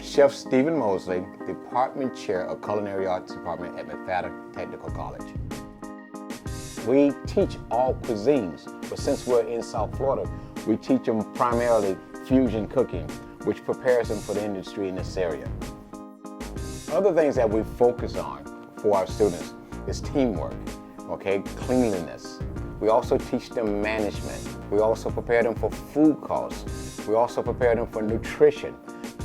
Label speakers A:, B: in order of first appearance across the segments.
A: Chef Stephen Mosley, Department Chair of Culinary Arts Department at McFatter Technical College. We teach all cuisines, but since we're in South Florida, we teach them primarily fusion cooking, which prepares them for the industry in this area. Other things that we focus on for our students is teamwork, okay, cleanliness. We also teach them management. We also prepare them for food costs. We also prepare them for nutrition.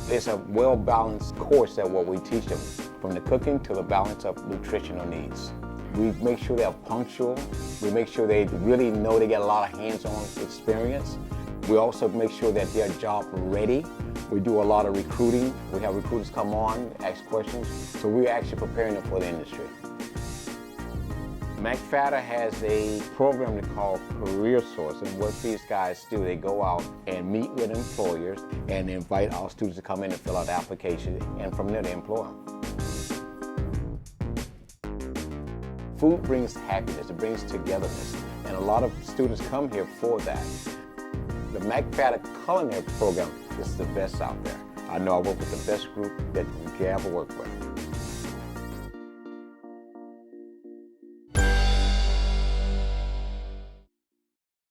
A: It's a well-balanced course that what we teach them, from the cooking to the balance of nutritional needs. We make sure they're punctual. We make sure they really know they get a lot of hands-on experience. We also make sure that they're job ready. We do a lot of recruiting. We have recruiters come on, ask questions. So we're actually preparing them for the industry. McFatter has a program they call Career Source, and what these guys do, they go out and meet with employers and invite our students to come in and fill out the application, and from there they employ them. Food brings happiness, it brings togetherness, and a lot of students come here for that. The McFatter Culinary program is the best out there. I know I work with the best group that you can ever work with.